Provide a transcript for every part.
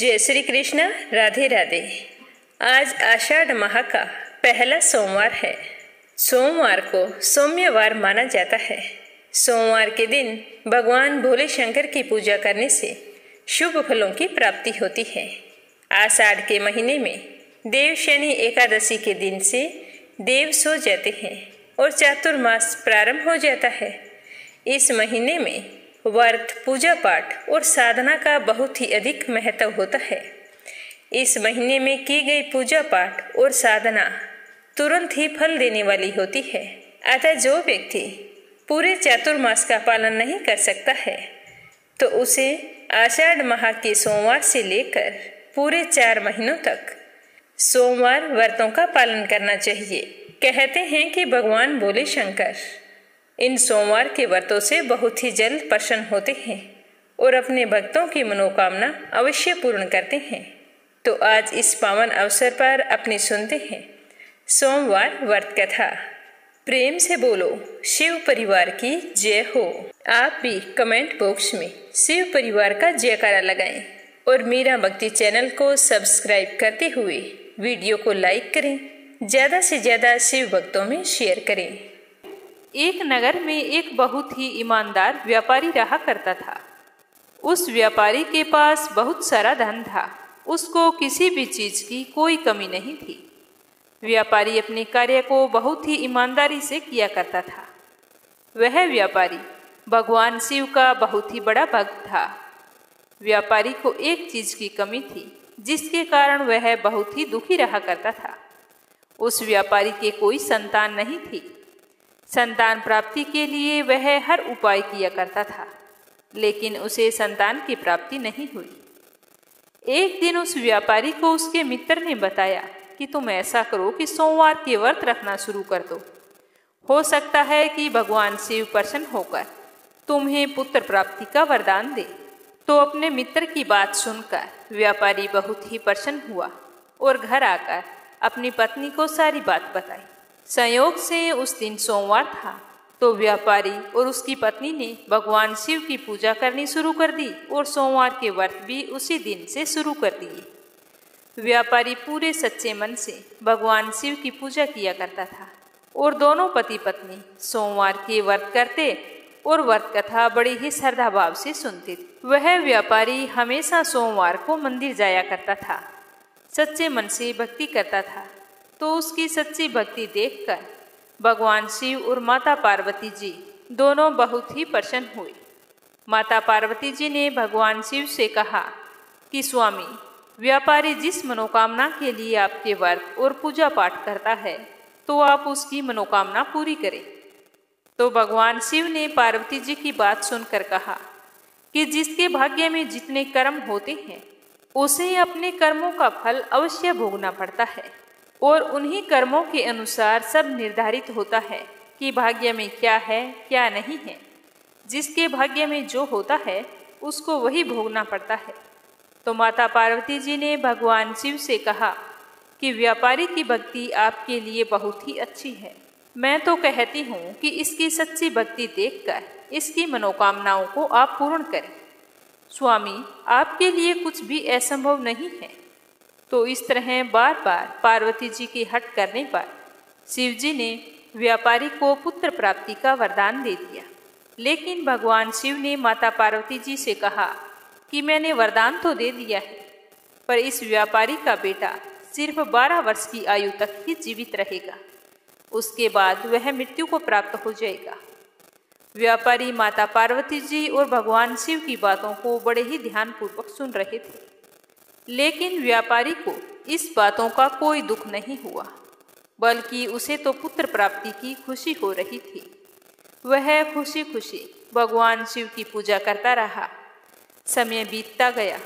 जय श्री कृष्ण। राधे राधे। आज आषाढ़ माह का पहला सोमवार है। सोमवार को सौम्यवार माना जाता है। सोमवार के दिन भगवान भोले शंकर की पूजा करने से शुभ फलों की प्राप्ति होती है। आषाढ़ के महीने में देव शनि एकादशी के दिन से देव सो जाते हैं और चातुर्मास प्रारंभ हो जाता है। इस महीने में व्रत, पूजा पाठ और साधना का बहुत ही अधिक महत्व होता है। इस महीने में की गई पूजा पाठ और साधना तुरंत ही फल देने वाली होती है। अतः जो व्यक्ति पूरे चातुर्मास का पालन नहीं कर सकता है तो उसे आषाढ़ माह के सोमवार से लेकर पूरे 4 महीनों तक सोमवार व्रतों का पालन करना चाहिए। कहते हैं कि भगवान भोले शंकर इन सोमवार के व्रतों से बहुत ही जल्द प्रसन्न होते हैं और अपने भक्तों की मनोकामना अवश्य पूर्ण करते हैं। तो आज इस पावन अवसर पर अपनी सुनते हैं सोमवार व्रत कथा। प्रेम से बोलो शिव परिवार की जय हो। आप भी कमेंट बॉक्स में शिव परिवार का जयकारा लगाएं और मीरा भक्ति चैनल को सब्सक्राइब करते हुए वीडियो को लाइक करें। ज़्यादा से ज़्यादा शिव भक्तों में शेयर करें। एक नगर में एक बहुत ही ईमानदार व्यापारी रहा करता था। उस व्यापारी के पास बहुत सारा धन था। उसको किसी भी चीज़ की कोई कमी नहीं थी। व्यापारी अपने कार्य को बहुत ही ईमानदारी से किया करता था। वह व्यापारी भगवान शिव का बहुत ही बड़ा भक्त था। व्यापारी को एक चीज़ की कमी थी जिसके कारण वह बहुत ही दुखी रहा करता था। उस व्यापारी के कोई संतान नहीं थी। संतान प्राप्ति के लिए वह हर उपाय किया करता था, लेकिन उसे संतान की प्राप्ति नहीं हुई। एक दिन उस व्यापारी को उसके मित्र ने बताया कि तुम ऐसा करो कि सोमवार के व्रत रखना शुरू कर दो। हो सकता है कि भगवान शिव प्रसन्न होकर तुम्हें पुत्र प्राप्ति का वरदान दे। तो अपने मित्र की बात सुनकर व्यापारी बहुत ही प्रसन्न हुआ और घर आकर अपनी पत्नी को सारी बात बताई। संयोग से उस दिन सोमवार था तो व्यापारी और उसकी पत्नी ने भगवान शिव की पूजा करनी शुरू कर दी और सोमवार के व्रत भी उसी दिन से शुरू कर दिए। व्यापारी पूरे सच्चे मन से भगवान शिव की पूजा किया करता था और दोनों पति पत्नी सोमवार के व्रत करते और व्रत कथा बड़ी ही श्रद्धा भाव से सुनते थे। वह व्यापारी हमेशा सोमवार को मंदिर जाया करता था, सच्चे मन से भक्ति करता था। तो उसकी सच्ची भक्ति देखकर भगवान शिव और माता पार्वती जी दोनों बहुत ही प्रसन्न हुए। माता पार्वती जी ने भगवान शिव से कहा कि स्वामी, व्यापारी जिस मनोकामना के लिए आपके व्रत और पूजा पाठ करता है तो आप उसकी मनोकामना पूरी करें। तो भगवान शिव ने पार्वती जी की बात सुनकर कहा कि जिसके भाग्य में जितने कर्म होते हैं उसे अपने कर्मों का फल अवश्य भोगना पड़ता है और उन्हीं कर्मों के अनुसार सब निर्धारित होता है कि भाग्य में क्या है क्या नहीं है। जिसके भाग्य में जो होता है उसको वही भोगना पड़ता है। तो माता पार्वती जी ने भगवान शिव से कहा कि व्यापारी की भक्ति आपके लिए बहुत ही अच्छी है। मैं तो कहती हूँ कि इसकी सच्ची भक्ति देखकर इसकी मनोकामनाओं को आप पूर्ण करें। स्वामी, आपके लिए कुछ भी असंभव नहीं है। तो इस तरह बार बार पार्वती जी की हट करने पर शिव जी ने व्यापारी को पुत्र प्राप्ति का वरदान दे दिया। लेकिन भगवान शिव ने माता पार्वती जी से कहा कि मैंने वरदान तो दे दिया है, पर इस व्यापारी का बेटा सिर्फ 12 वर्ष की आयु तक ही जीवित रहेगा। उसके बाद वह मृत्यु को प्राप्त हो जाएगा। व्यापारी माता पार्वती जी और भगवान शिव की बातों को बड़े ही ध्यानपूर्वक सुन रहे थे, लेकिन व्यापारी को इस बातों का कोई दुख नहीं हुआ, बल्कि उसे तो पुत्र प्राप्ति की खुशी हो रही थी। वह खुशी खुशी भगवान शिव की पूजा करता रहा। समय बीतता गया।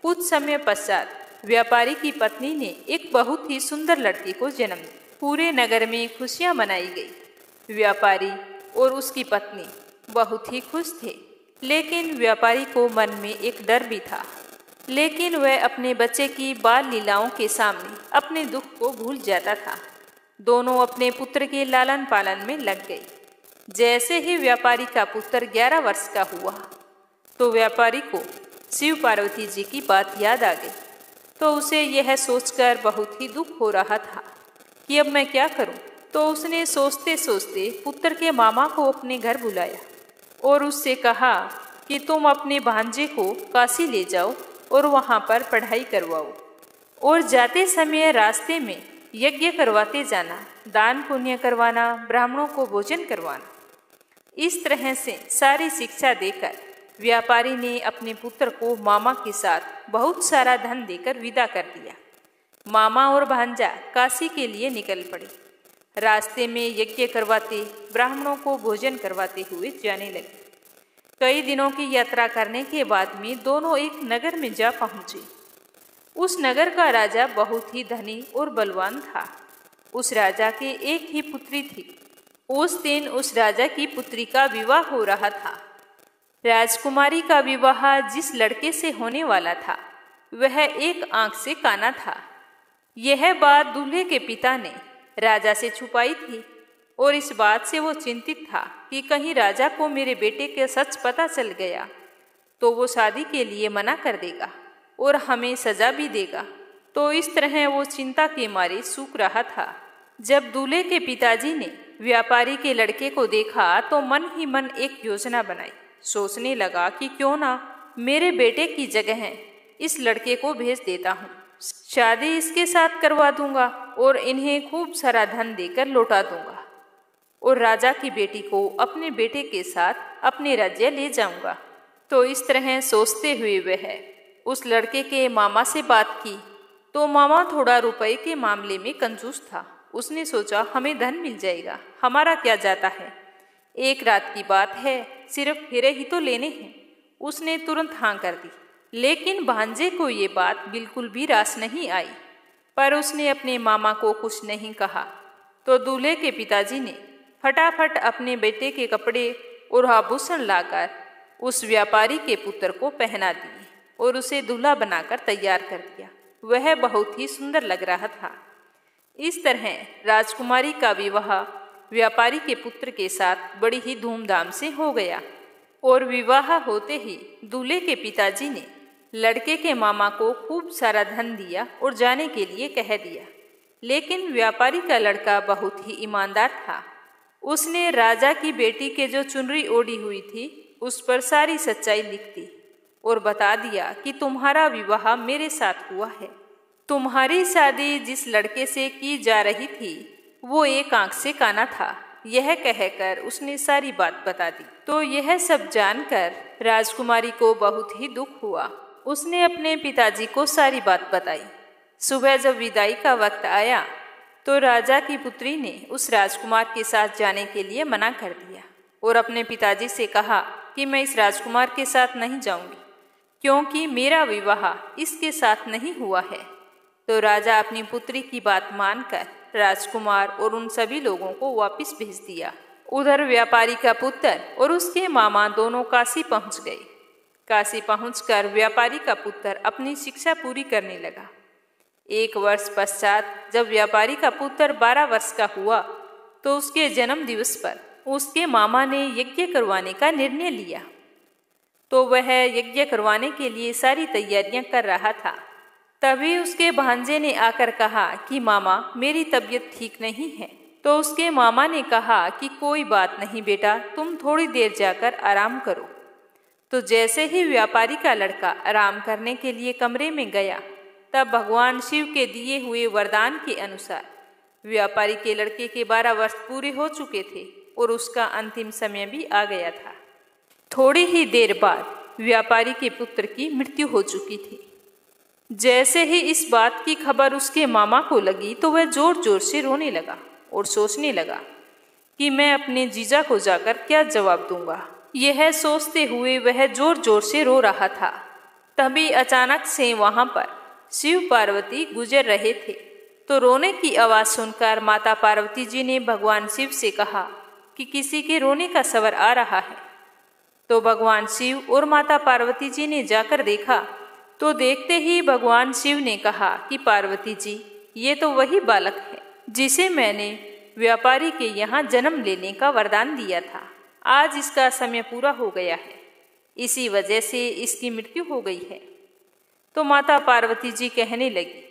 कुछ समय पश्चात व्यापारी की पत्नी ने एक बहुत ही सुंदर लड़की को जन्म दिया। पूरे नगर में खुशियां मनाई गई। व्यापारी और उसकी पत्नी बहुत ही खुश थे, लेकिन व्यापारी को मन में एक डर भी था। लेकिन वह अपने बच्चे की बाल लीलाओं के सामने अपने दुख को भूल जाता था। दोनों अपने पुत्र के लालन पालन में लग गए। जैसे ही व्यापारी का पुत्र 11 वर्ष का हुआ तो व्यापारी को शिव पार्वती जी की बात याद आ गई। तो उसे यह सोचकर बहुत ही दुख हो रहा था कि अब मैं क्या करूं। तो उसने सोचते सोचते पुत्र के मामा को अपने घर बुलाया और उससे कहा कि तुम अपने भांजे को काशी ले जाओ और वहाँ पर पढ़ाई करवाओ, और जाते समय रास्ते में यज्ञ करवाते जाना, दान पुण्य करवाना, ब्राह्मणों को भोजन करवाना। इस तरह से सारी शिक्षा देकर व्यापारी ने अपने पुत्र को मामा के साथ बहुत सारा धन देकर विदा कर दिया। मामा और भांजा काशी के लिए निकल पड़े। रास्ते में यज्ञ करवाते, ब्राह्मणों को भोजन करवाते हुए जाने लगे। कई दिनों की यात्रा करने के बाद में दोनों एक नगर में जा पहुँचे। उस नगर का राजा बहुत ही धनी और बलवान था। उस राजा के एक ही पुत्री थी। उस दिन उस राजा की पुत्री का विवाह हो रहा था। राजकुमारी का विवाह जिस लड़के से होने वाला था वह एक आंख से काना था। यह बात दूल्हे के पिता ने राजा से छुपाई थी और इस बात से वो चिंतित था कि कहीं राजा को मेरे बेटे का सच पता चल गया तो वो शादी के लिए मना कर देगा और हमें सजा भी देगा। तो इस तरह वो चिंता के मारे सूख रहा था। जब दूल्हे के पिताजी ने व्यापारी के लड़के को देखा तो मन ही मन एक योजना बनाई। सोचने लगा कि क्यों ना मेरे बेटे की जगह इस लड़के को भेज देता हूँ, शादी इसके साथ करवा दूंगा और इन्हें खूब सारा धन देकर लौटा दूंगा और राजा की बेटी को अपने बेटे के साथ अपने राज्य ले जाऊंगा। तो इस तरह सोचते हुए वह उस लड़के के मामा से बात की। तो मामा थोड़ा रुपए के मामले में कंजूस था। उसने सोचा हमें धन मिल जाएगा, हमारा क्या जाता है, एक रात की बात है, सिर्फ फेरे ही तो लेने हैं। उसने तुरंत हाँ कर दी। लेकिन भांजे को ये बात बिल्कुल भी रास नहीं आई, पर उसने अपने मामा को कुछ नहीं कहा। तो दूल्हे के पिताजी ने फटाफट अपने बेटे के कपड़े और आभूषण लाकर उस व्यापारी के पुत्र को पहना दिए और उसे दूल्हा बनाकर तैयार कर दिया। वह बहुत ही सुंदर लग रहा था। इस तरह राजकुमारी का विवाह व्यापारी के पुत्र के साथ बड़ी ही धूमधाम से हो गया और विवाह होते ही दूल्हे के पिताजी ने लड़के के मामा को खूब सारा धन दिया और जाने के लिए कह दिया। लेकिन व्यापारी का लड़का बहुत ही ईमानदार था। उसने राजा की बेटी के जो चुनरी ओढ़ी हुई थी उस पर सारी सच्चाई लिख दी और बता दिया कि तुम्हारा विवाह मेरे साथ हुआ है। तुम्हारी शादी जिस लड़के से की जा रही थी वो एक आंख से काना था। यह कहकर उसने सारी बात बता दी। तो यह सब जानकर राजकुमारी को बहुत ही दुख हुआ। उसने अपने पिताजी को सारी बात बताई। सुबह जब विदाई का वक्त आया तो राजा की पुत्री ने उस राजकुमार के साथ जाने के लिए मना कर दिया और अपने पिताजी से कहा कि मैं इस राजकुमार के साथ नहीं जाऊंगी क्योंकि मेरा विवाह इसके साथ नहीं हुआ है। तो राजा अपनी पुत्री की बात मानकर राजकुमार और उन सभी लोगों को वापस भेज दिया। उधर व्यापारी का पुत्र और उसके मामा दोनों काशी पहुंच गए। काशी पहुंचकर व्यापारी का पुत्र अपनी शिक्षा पूरी करने लगा। 1 वर्ष पश्चात जब व्यापारी का पुत्र 12 वर्ष का हुआ तो उसके जन्म दिवस पर उसके मामा ने यज्ञ करवाने का निर्णय लिया। तो वह यज्ञ करवाने के लिए सारी तैयारियां कर रहा था। तभी उसके भांजे ने आकर कहा कि मामा मेरी तबीयत ठीक नहीं है। तो उसके मामा ने कहा कि कोई बात नहीं बेटा, तुम थोड़ी देर जाकर आराम करो। तो जैसे ही व्यापारी का लड़का आराम करने के लिए कमरे में गया तब भगवान शिव के दिए हुए वरदान के अनुसार व्यापारी के लड़के के 12 वर्ष पूरे हो चुके थे और उसका अंतिम समय भी आ गया था। थोड़ी ही देर बाद व्यापारी के पुत्र की मृत्यु हो चुकी थी। जैसे ही इस बात की खबर उसके मामा को लगी तो वह जोर जोर से रोने लगा और सोचने लगा कि मैं अपने जीजा को जाकर क्या जवाब दूंगा। यह सोचते हुए वह जोर जोर से रो रहा था। तभी अचानक से वहां पर शिव पार्वती गुजर रहे थे। तो रोने की आवाज सुनकर माता पार्वती जी ने भगवान शिव से कहा कि किसी के रोने का स्वर आ रहा है। तो भगवान शिव और माता पार्वती जी ने जाकर देखा तो देखते ही भगवान शिव ने कहा कि पार्वती जी, ये तो वही बालक है जिसे मैंने व्यापारी के यहाँ जन्म लेने का वरदान दिया था। आज इसका समय पूरा हो गया है, इसी वजह से इसकी मृत्यु हो गई है। तो माता पार्वती जी कहने लगी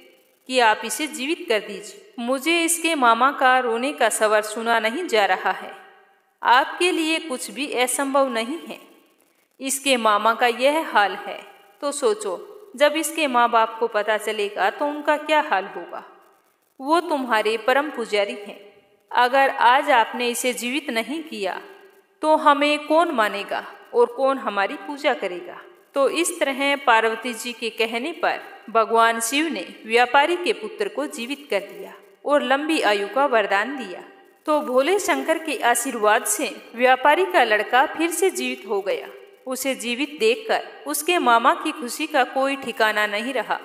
कि आप इसे जीवित कर दीजिए। मुझे इसके मामा का रोने का स्वर सुना नहीं जा रहा है। आपके लिए कुछ भी असंभव नहीं है। इसके मामा का यह हाल है तो सोचो, जब इसके माँ बाप को पता चलेगा तो उनका क्या हाल होगा। वो तुम्हारे परम पुजारी हैं। अगर आज आपने इसे जीवित नहीं किया तो हमें कौन मानेगा और कौन हमारी पूजा करेगा। तो इस तरह पार्वती जी के कहने पर भगवान शिव ने व्यापारी के पुत्र को जीवित कर दिया और लंबी आयु का वरदान दिया। तो भोले शंकर के आशीर्वाद से व्यापारी का लड़का फिर से जीवित हो गया। उसे जीवित देखकर उसके मामा की खुशी का कोई ठिकाना नहीं रहा।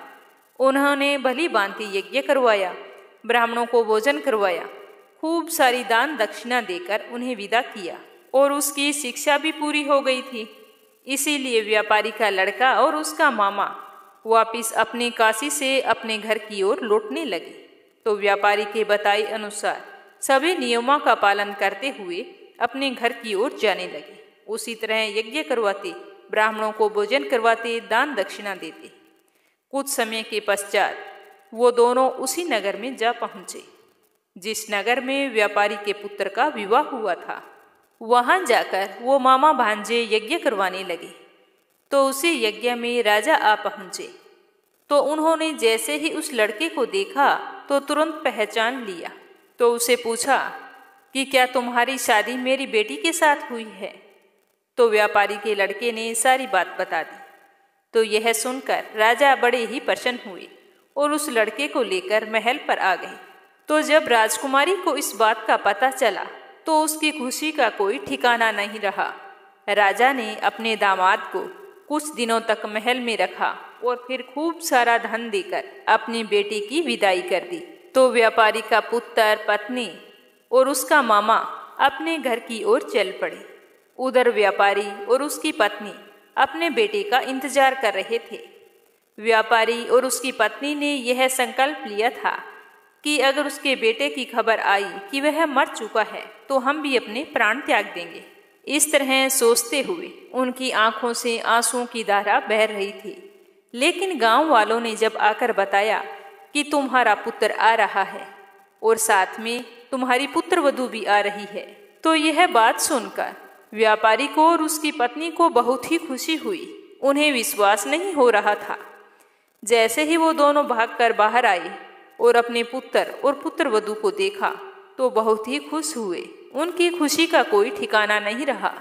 उन्होंने भली भांति यज्ञ करवाया, ब्राह्मणों को भोजन करवाया, खूब सारी दान दक्षिणा देकर उन्हें विदा किया और उसकी शिक्षा भी पूरी हो गई थी। इसीलिए व्यापारी का लड़का और उसका मामा वापिस अपने काशी से अपने घर की ओर लौटने लगे। तो व्यापारी के बताए अनुसार सभी नियमों का पालन करते हुए अपने घर की ओर जाने लगे। उसी तरह यज्ञ करवाते, ब्राह्मणों को भोजन करवाते, दान दक्षिणा देते। कुछ समय के पश्चात वो दोनों उसी नगर में जा पहुँचे जिस नगर में व्यापारी के पुत्र का विवाह हुआ था। वहां जाकर वो मामा भांजे यज्ञ करवाने लगे। तो उसी यज्ञ में राजा आ पहुँचे। तो उन्होंने जैसे ही उस लड़के को देखा तो तुरंत पहचान लिया। तो उसे पूछा कि क्या तुम्हारी शादी मेरी बेटी के साथ हुई है। तो व्यापारी के लड़के ने सारी बात बता दी। तो यह सुनकर राजा बड़े ही प्रसन्न हुए और उस लड़के को लेकर महल पर आ गए। तो जब राजकुमारी को इस बात का पता चला तो उसकी खुशी का कोई ठिकाना नहीं रहा। राजा ने अपने दामाद को कुछ दिनों तक महल में रखा और फिर खूब सारा धन देकर अपनी बेटी की विदाई कर दी। तो व्यापारी का पुत्र, पत्नी और उसका मामा अपने घर की ओर चल पड़े। उधर व्यापारी और उसकी पत्नी अपने बेटे का इंतजार कर रहे थे। व्यापारी और उसकी पत्नी ने यह संकल्प लिया था कि अगर उसके बेटे की खबर आई कि वह मर चुका है तो हम भी अपने प्राण त्याग देंगे। इस तरह सोचते हुए उनकी आंखों से आंसुओं की धारा बह रही थी। लेकिन गांव वालों ने जब आकर बताया कि तुम्हारा पुत्र आ रहा है और साथ में तुम्हारी पुत्रवधू भी आ रही है, तो यह बात सुनकर व्यापारी को और उसकी पत्नी को बहुत ही खुशी हुई। उन्हें विश्वास नहीं हो रहा था। जैसे ही वो दोनों भागकर बाहर आए और अपने पुत्र और पुत्रवधू को देखा तो बहुत ही खुश हुए। उनकी खुशी का कोई ठिकाना नहीं रहा।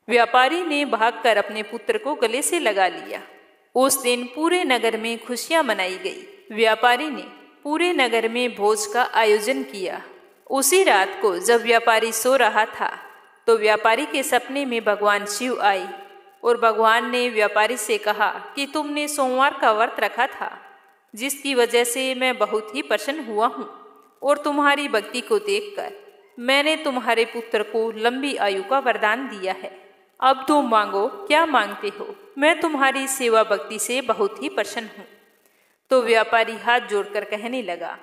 व्यापारी ने भागकर अपने पुत्र को गले से लगा लिया। उस दिन पूरे नगर में खुशियां मनाई गई। व्यापारी ने पूरे नगर में भोज का आयोजन किया। उसी रात को जब व्यापारी सो रहा था तो व्यापारी के सपने में भगवान शिव आए और भगवान ने व्यापारी से कहा कि तुमने सोमवार का व्रत रखा था, जिसकी वजह से मैं बहुत ही प्रसन्न हुआ हूँ और तुम्हारी भक्ति को देखकर मैंने तुम्हारे पुत्र को लंबी आयु का वरदान दिया है। अब तुम मांगो, क्या मांगते हो। मैं तुम्हारी सेवा भक्ति से बहुत ही प्रसन्न हूँ। तो व्यापारी हाथ जोड़कर कहने लगा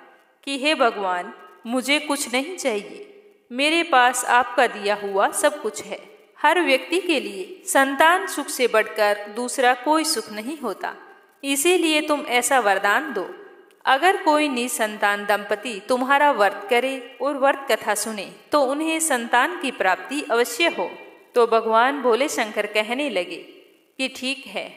कि हे भगवान, मुझे कुछ नहीं चाहिए। मेरे पास आपका दिया हुआ सब कुछ है। हर व्यक्ति के लिए संतान सुख से बढ़कर दूसरा कोई सुख नहीं होता। इसीलिए तुम ऐसा वरदान दो, अगर कोई निसंतान दंपति तुम्हारा व्रत करे और व्रत कथा सुने तो उन्हें संतान की प्राप्ति अवश्य हो। तो भगवान भोले शंकर कहने लगे कि ठीक है,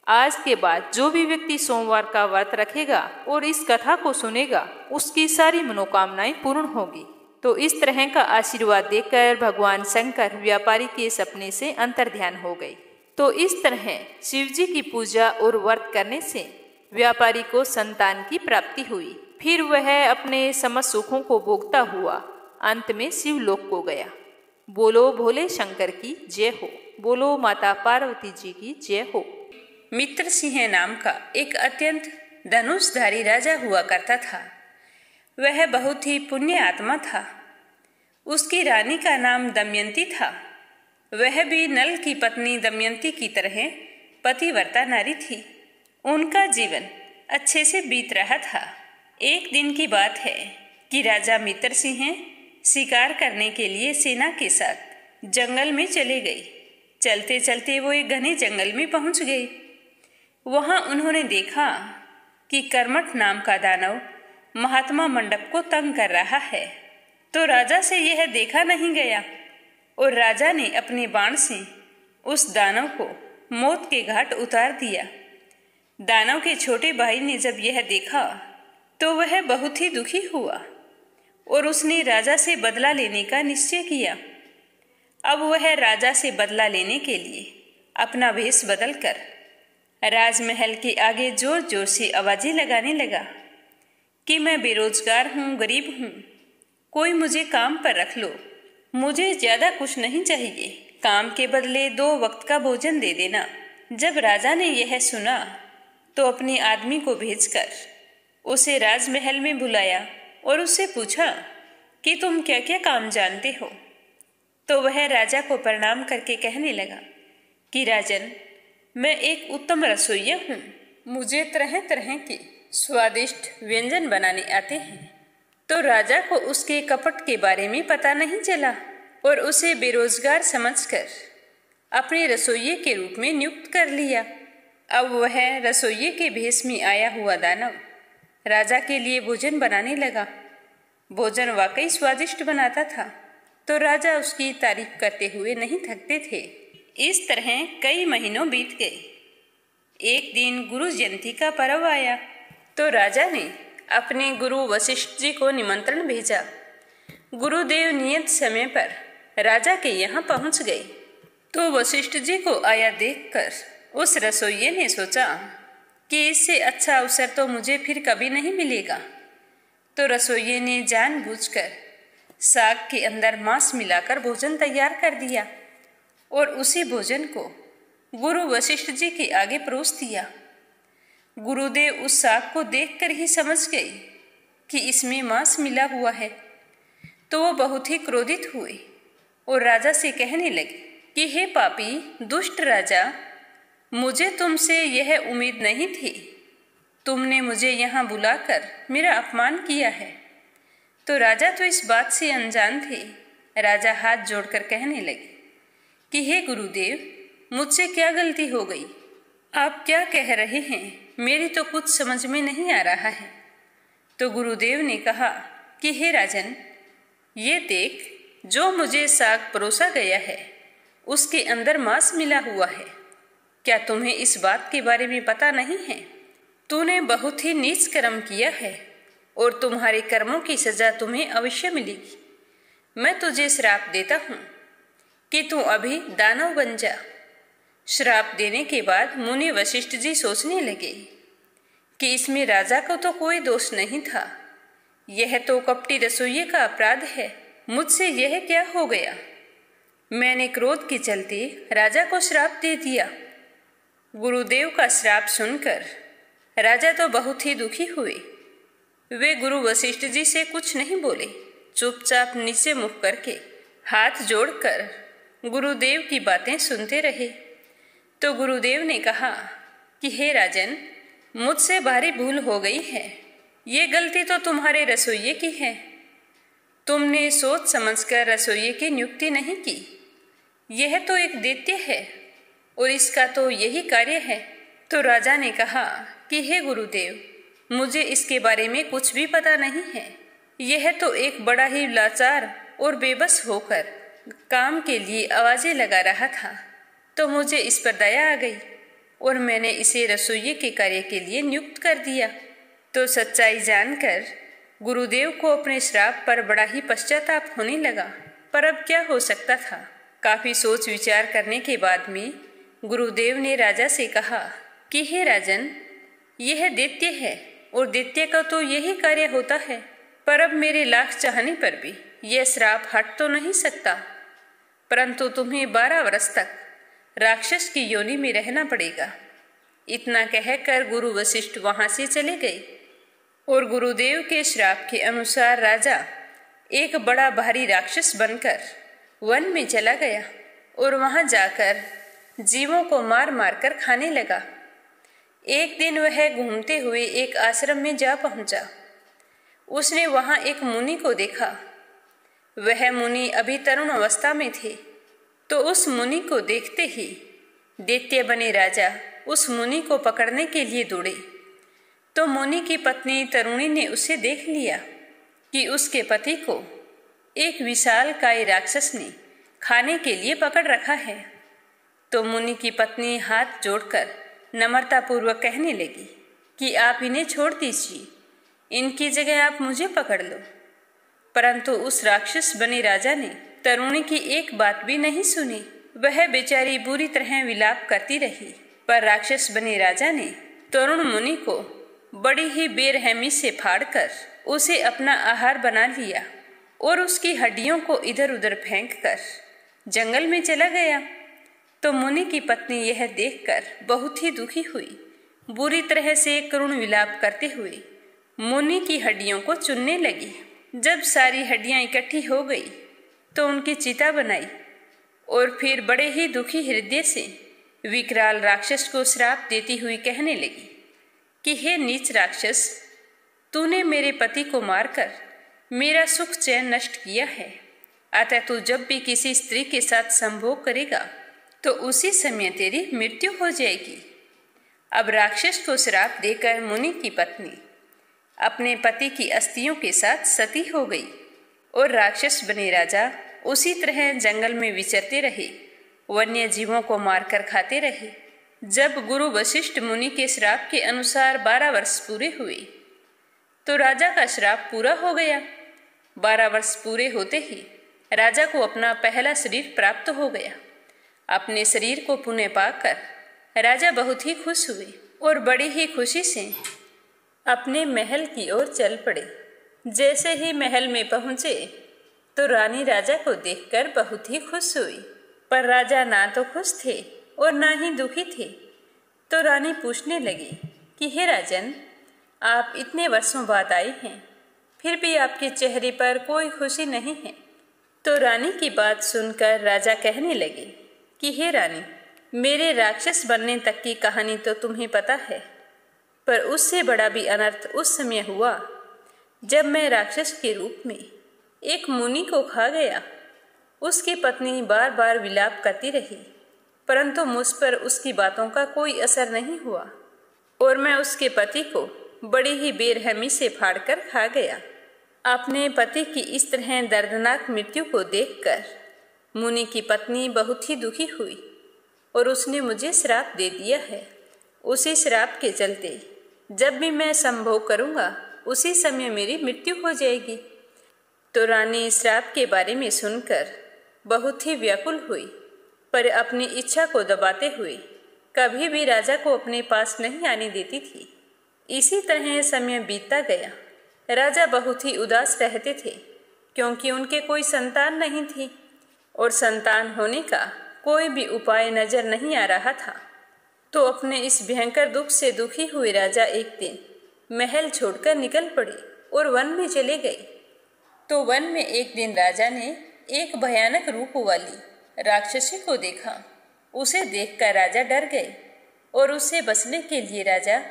आज के बाद जो भी व्यक्ति सोमवार का व्रत रखेगा और इस कथा को सुनेगा उसकी सारी मनोकामनाएं पूर्ण होगी। तो इस तरह का आशीर्वाद देकर भगवान शंकर व्यापारी के सपने से अंतर्ध्यान हो गए। तो इस तरह शिव जी की पूजा और व्रत करने से व्यापारी को संतान की प्राप्ति हुई। फिर वह अपने समस्त सुखों को भोगता हुआ अंत में शिवलोक को गया। बोलो भोले शंकर की जय हो। बोलो माता पार्वती जी की जय हो। मित्र सिंह नाम का एक अत्यंत धनुषधारी राजा हुआ करता था। वह बहुत ही पुण्य आत्मा था। उसकी रानी का नाम दमयंती था। वह भी नल की पत्नी दमयंती की तरह पतिव्रता नारी थी। उनका जीवन अच्छे से बीत रहा था। एक दिन की बात है कि राजा मित्र सिंह शिकार करने के लिए सेना के साथ जंगल में चले गए। चलते चलते वो एक घने जंगल में पहुंच गए। वहां उन्होंने देखा कि कर्मठ नाम का दानव महात्मा मंडप को तंग कर रहा है। तो राजा से यह देखा नहीं गया और राजा ने अपने बाण से उस दानव को मौत के घाट उतार दिया। दानव के छोटे भाई ने जब यह देखा तो वह बहुत ही दुखी हुआ और उसने राजा से बदला लेने का निश्चय किया। अब वह राजा से बदला लेने के लिए अपना भेष बदलकर राजमहल के आगे जोर जोर से आवाजें लगाने लगा कि मैं बेरोजगार हूँ, गरीब हूँ, कोई मुझे काम पर रख लो, मुझे ज्यादा कुछ नहीं चाहिए, काम के बदले 2 वक्त का भोजन दे देना। जब राजा ने यह सुना तो अपने आदमी को भेजकर उसे राजमहल में बुलाया और उससे पूछा कि तुम क्या क्या काम जानते हो। तो वह राजा को प्रणाम करके कहने लगा कि राजन, मैं एक उत्तम रसोइया हूँ, मुझे तरह तरह के स्वादिष्ट व्यंजन बनाने आते हैं। तो राजा को उसके कपट के बारे में पता नहीं चला और उसे बेरोजगार समझकर अपने रसोइये के रूप में नियुक्त कर लिया। अब वह रसोइये के भेष में आया हुआ दानव राजा के लिए भोजन बनाने लगा। भोजन वाकई स्वादिष्ट बनाता था तो राजा उसकी तारीफ करते हुए नहीं थकते थे। इस तरह कई महीनों बीत गए। एक दिन गुरु जयंती का पर्व आया तो राजा ने अपने गुरु वशिष्ठ जी को निमंत्रण भेजा। गुरुदेव नियत समय पर राजा के यहाँ पहुँच गए तो वशिष्ठ जी को आया देखकर उस रसोइये ने सोचा कि इससे अच्छा अवसर तो मुझे फिर कभी नहीं मिलेगा। तो रसोइये ने जानबूझकर साग के अंदर मांस मिलाकर भोजन तैयार कर दिया और उसी भोजन को गुरु वशिष्ठ जी के आगे परोस दिया। गुरुदेव उस साग को देखकर ही समझ गए कि इसमें मांस मिला हुआ है तो वो बहुत ही क्रोधित हुए और राजा से कहने लगे कि हे पापी दुष्ट राजा, मुझे तुमसे यह उम्मीद नहीं थी, तुमने मुझे यहाँ बुलाकर मेरा अपमान किया है। तो राजा तो इस बात से अनजान थे। राजा हाथ जोड़कर कहने लगे कि हे गुरुदेव, मुझसे क्या गलती हो गई, आप क्या कह रहे हैं, मेरी तो कुछ समझ में नहीं आ रहा है। तो गुरुदेव ने कहा कि हे राजन, ये देख, जो मुझे साग परोसा गया है उसके अंदर मांस मिला हुआ है। क्या तुम्हें इस बात के बारे में पता नहीं है? तूने बहुत ही नीच कर्म किया है और तुम्हारे कर्मों की सजा तुम्हें अवश्य मिलेगी। मैं तुझे श्राप देता हूँ कि तू अभी दानव बन जा। श्राप देने के बाद मुनि वशिष्ठ जी सोचने लगे कि इसमें राजा को तो कोई दोष नहीं था, यह तो कपटी रसोइये का अपराध है। मुझसे यह क्या हो गया? मैंने क्रोध के चलते राजा को श्राप दे दिया। गुरुदेव का श्राप सुनकर राजा तो बहुत ही दुखी हुए। वे गुरु वशिष्ठ जी से कुछ नहीं बोले, चुपचाप नीचे मुख करके हाथ जोड़कर गुरुदेव की बातें सुनते रहे। तो गुरुदेव ने कहा कि हे राजन, मुझसे भारी भूल हो गई है, ये गलती तो तुम्हारे रसोइये की है। तुमने सोच समझकर रसोइये की नियुक्ति नहीं की। यह तो एक दैत्य है और इसका तो यही कार्य है। तो राजा ने कहा कि हे गुरुदेव, मुझे इसके बारे में कुछ भी पता नहीं है। यह तो एक बड़ा ही लाचार और बेबस होकर काम के लिए आवाजें लगा रहा था, तो मुझे इस पर दया आ गई और मैंने इसे रसोइये के कार्य के लिए नियुक्त कर दिया। तो सच्चाई जानकर गुरुदेव को अपने श्राप पर बड़ा ही पश्चाताप होने लगा, पर अब क्या हो सकता था। काफी सोच विचार करने के बाद में गुरुदेव ने राजा से कहा कि हे राजन, यह दैत्य है और दैत्य का तो यही कार्य होता है, पर अब मेरे लाख चाहने पर भी यह श्राप हट तो नहीं सकता, परंतु तुम्हें 12 वर्ष तक राक्षस की योनि में रहना पड़ेगा। इतना कहकर गुरु वशिष्ठ वहां से चले गए और गुरुदेव के श्राप के अनुसार राजा एक बड़ा भारी राक्षस बनकर वन में चला गया और वहां जाकर जीवों को मार मार कर खाने लगा। एक दिन वह घूमते हुए एक आश्रम में जा पहुंचा। उसने वहां एक मुनि को देखा। वह मुनि अभी तरुण अवस्था में थे, तो उस मुनि को देखते ही दैत्य बने राजा उस मुनि को पकड़ने के लिए दौड़े, तो मुनि की पत्नी तरुणी ने उसे देख लिया कि उसके पति को एक विशालकाय राक्षस ने खाने के लिए पकड़ रखा है। तो मुनि की पत्नी हाथ जोड़कर नम्रतापूर्वक कहने लगी कि आप इन्हें छोड़ दीजिए, इनकी जगह आप मुझे पकड़ लो। परंतु उस राक्षस बने राजा ने तरुणी की एक बात भी नहीं सुनी। वह बेचारी बुरी तरह विलाप करती रही। पर राक्षस बने राजा ने तरुण मुनि को बड़ी ही बेरहमी से फाड़कर उसे अपना आहार बना लिया और उसकी हड्डियों को इधर उधर फेंककर जंगल में चला गया। तो मुनि की पत्नी यह देखकर बहुत ही दुखी हुई। बुरी तरह से करुण विलाप करते हुए मुनि की हड्डियों को चुनने लगी। जब सारी हड्डियां इकट्ठी हो गई तो उनकी चिता बनाई और फिर बड़े ही दुखी हृदय से विकराल राक्षस को श्राप देती हुई कहने लगी कि हे नीच राक्षस, तूने मेरे पति को मारकर मेरा सुख चैन नष्ट किया है। अतः तू जब भी किसी स्त्री के साथ संभोग करेगा तो उसी समय तेरी मृत्यु हो जाएगी। अब राक्षस को श्राप देकर मुनि की पत्नी अपने पति की अस्थियों के साथ सती हो गई और राक्षस बने राजा उसी तरह जंगल में विचरते रहे, वन्य जीवों को मारकर खाते रहे। जब गुरु वशिष्ठ मुनि के श्राप के अनुसार 12 वर्ष पूरे हुए तो राजा का श्राप पूरा हो गया। 12 वर्ष पूरे होते ही राजा को अपना पहला शरीर प्राप्त हो गया। अपने शरीर को पुनः पाकर राजा बहुत ही खुश हुए और बड़ी ही खुशी से अपने महल की ओर चल पड़े। जैसे ही महल में पहुंचे तो रानी राजा को देखकर बहुत ही खुश हुई। पर राजा ना तो खुश थे और ना ही दुखी थे। तो रानी पूछने लगी कि हे राजन, आप इतने वर्षों बाद आए हैं, फिर भी आपके चेहरे पर कोई खुशी नहीं है। तो रानी की बात सुनकर राजा कहने लगे कि हे रानी, मेरे राक्षस बनने तक की कहानी तो तुम्हें पता है, पर उससे बड़ा भी अनर्थ उस समय हुआ जब मैं राक्षस के रूप में एक मुनि को खा गया। उसकी पत्नी बार बार विलाप करती रही, परंतु मुझ पर उसकी बातों का कोई असर नहीं हुआ और मैं उसके पति को बड़ी ही बेरहमी से फाड़कर खा गया। अपने पति की इस तरह दर्दनाक मृत्यु को देखकर मुनि की पत्नी बहुत ही दुखी हुई और उसने मुझे श्राप दे दिया है। उसी श्राप के चलते जब भी मैं संभोग करूंगा उसी समय मेरी मृत्यु हो जाएगी। तो रानी श्राप के बारे में सुनकर बहुत ही व्याकुल हुई, पर अपनी इच्छा को दबाते हुए कभी भी राजा को अपने पास नहीं आने देती थी। इसी तरह समय बीतता गया। राजा बहुत ही उदास रहते थे क्योंकि उनके कोई संतान नहीं थी और संतान होने का कोई भी उपाय नजर नहीं आ रहा था। तो अपने इस भयंकर दुख से दुखी हुए राजा एक दिन महल छोड़कर निकल पड़े और वन में चले गए। तो वन में एक दिन राजा ने एक भयानक रूप वाली राक्षसी को देखा। उसे देखकर राजा डर गए और उससे बचने के लिए राजा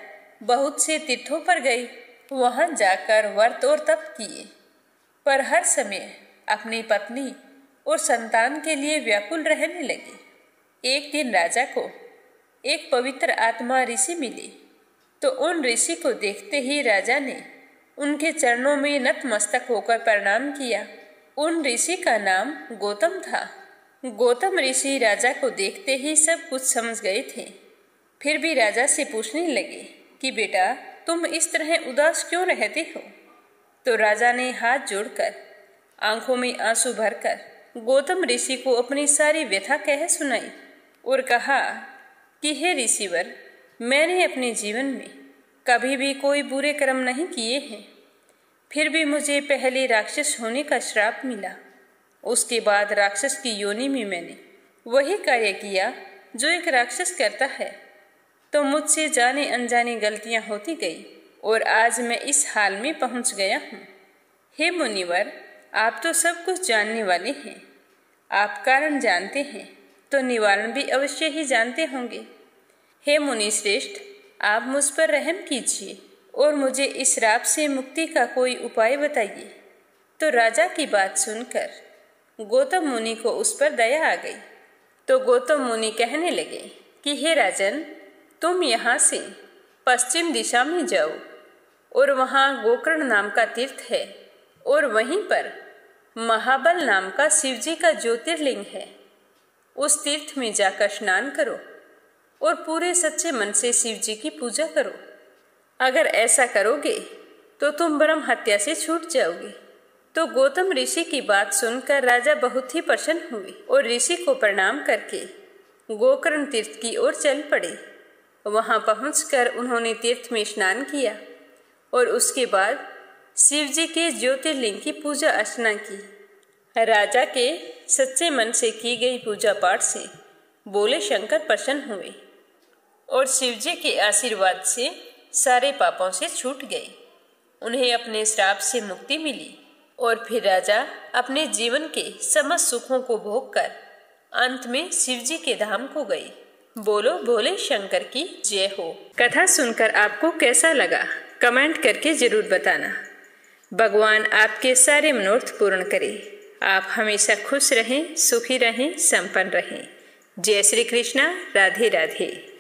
बहुत से तीर्थों पर गए। वहां जाकर व्रत और तप किए, पर हर समय अपनी पत्नी और संतान के लिए व्याकुल रहने लगे। एक दिन राजा को एक पवित्र आत्मा ऋषि मिले, तो उन ऋषि को देखते ही राजा ने उनके चरणों में नतमस्तक होकर प्रणाम किया। उन ऋषि का नाम गौतम था। गौतम ऋषि राजा को देखते ही सब कुछ समझ गए थे। फिर भी राजा से पूछने लगे कि बेटा, तुम इस तरह उदास क्यों रहते हो? तो राजा ने हाथ जोड़कर आंखों में आंसू भरकर गौतम ऋषि को अपनी सारी व्यथा कह सुनाई और कहा कि हे ऋषिवर, मैंने अपने जीवन में कभी भी कोई बुरे कर्म नहीं किए हैं, फिर भी मुझे पहले राक्षस होने का श्राप मिला। उसके बाद राक्षस की योनि में मैंने वही कार्य किया जो एक राक्षस करता है, तो मुझसे जाने अनजाने गलतियां होती गई और आज मैं इस हाल में पहुंच गया हूँ। हे मुनिवर, आप तो सब कुछ जानने वाले हैं। आप कारण जानते हैं तो निवारण भी अवश्य ही जानते होंगे। हे मुनि श्रेष्ठ, आप मुझ पर रहम कीजिए और मुझे इस श्राप से मुक्ति का कोई उपाय बताइए। तो राजा की बात सुनकर गौतम मुनि को उस पर दया आ गई। तो गौतम मुनि कहने लगे कि हे राजन, तुम यहाँ से पश्चिम दिशा में जाओ और वहाँ गोकर्ण नाम का तीर्थ है और वहीं पर महाबल नाम का शिवजी का ज्योतिर्लिंग है। उस तीर्थ में जाकर स्नान करो और पूरे सच्चे मन से शिवजी की पूजा करो। अगर ऐसा करोगे तो तुम ब्रह्म हत्या से छूट जाओगे। तो गौतम ऋषि की बात सुनकर राजा बहुत ही प्रसन्न हुए और ऋषि को प्रणाम करके गोकर्ण तीर्थ की ओर चल पड़े। वहां पहुंचकर उन्होंने तीर्थ में स्नान किया और उसके बाद शिव जी के ज्योतिर्लिंग की पूजा अर्चना की। राजा के सच्चे मन से की गई पूजा पाठ से बोले शंकर प्रसन्न हुए और शिव जी के आशीर्वाद से सारे पापों से छूट गए। उन्हें अपने श्राप से मुक्ति मिली और फिर राजा अपने जीवन के समस्त सुखों को भोग कर अंत में शिव जी के धाम को गए। बोलो भोले शंकर की जय हो। कथा सुनकर आपको कैसा लगा कमेंट करके जरूर बताना। भगवान आपके सारे मनोरथ पूर्ण करे। आप हमेशा खुश रहें, सुखी रहें, संपन्न रहें। जय श्री कृष्णा। राधे राधे।